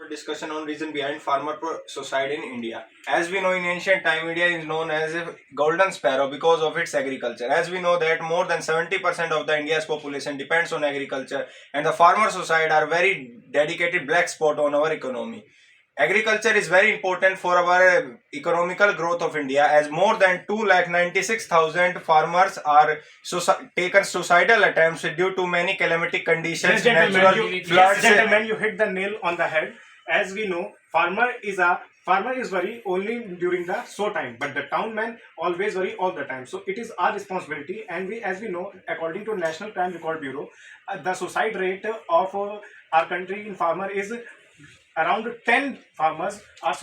discussion on reason behind farmer suicide in India. As we know, in ancient time, India is known as a golden sparrow because of its agriculture. As we know that more than 70% of the India's population depends on agriculture, and the farmer suicide are very dedicated black spot on our economy. Agriculture is very important for our economical growth of India, as more than 2,96,000 farmers are taken suicidal attempts due to many climatic conditions, Yes, gentlemen, you hit the nail on the head. As we know, farmer is worry only during the sow time, but the townman always worry all the time. So it is our responsibility, and as we know, according to National Crime Record Bureau, the suicide rate of our country in farmer is around 10 farmers are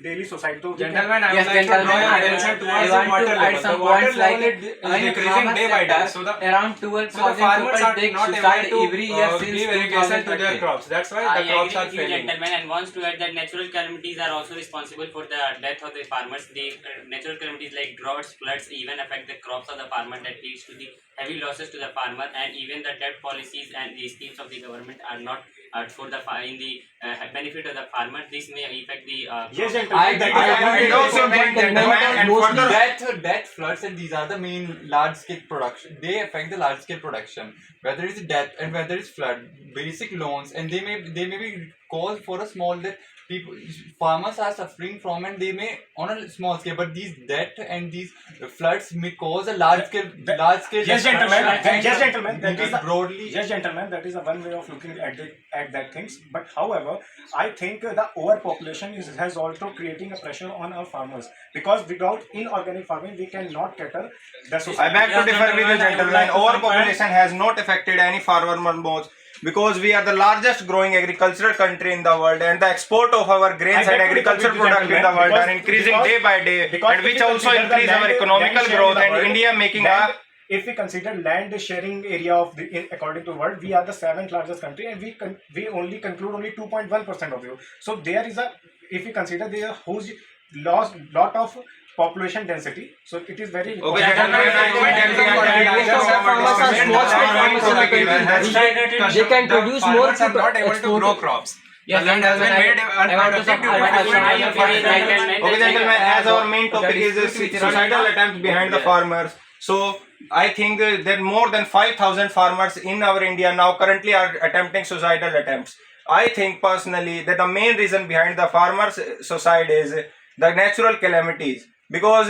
daily suicide. So gentlemen, I would like to draw your attention towards the water level. The water level is decreasing day by day. So around 12,000 farmers are take not suicide able to every year since give irrigation to their crops. That's why the crops are failing. Gentlemen, and wants to add that natural calamities are also responsible for the death of the farmers. The natural calamities like droughts, floods even affect the crops of the farmer, that leads to the heavy losses to the farmer, and even the debt policies and the schemes of the government are not for the benefit of the farmer. This may affect the yes, gentlemen. Death, floods, and these are the main large-scale production. They affect the large-scale production, whether it's death and whether it's flood. Basic loans, and they may be caused for a small that farmers are suffering from, and they may on a small scale. But these death and these floods may cause a large scale. Yes, gentlemen. Broadly. Yes, gentlemen. That is a one way of looking at that things. But however, I think the overpopulation has also creating a pressure on our farmers, because without inorganic farming we cannot cater the society. I beg to differ with you, gentlemen. Overpopulation has not affected any farmer much, because we are the largest growing agricultural country in the world, and the export of our grains and agricultural products in the world are increasing day by day, and which also increase our economical growth, and India making a... If we consider land sharing area of according to world, we are the 7th largest country, and we only conclude only 2.1% of you. So there is if we consider there huge lot of population density, so it is very important. They can produce more. Farmers are not able to grow crops. Yes, the land has been made unproductive. Okay, gentlemen, as our main topic is suicidal attempts behind the farmers, so I think that more than 5,000 farmers in our India now currently are attempting suicidal attempts. I think personally that the main reason behind the farmers' suicide is the natural calamities, because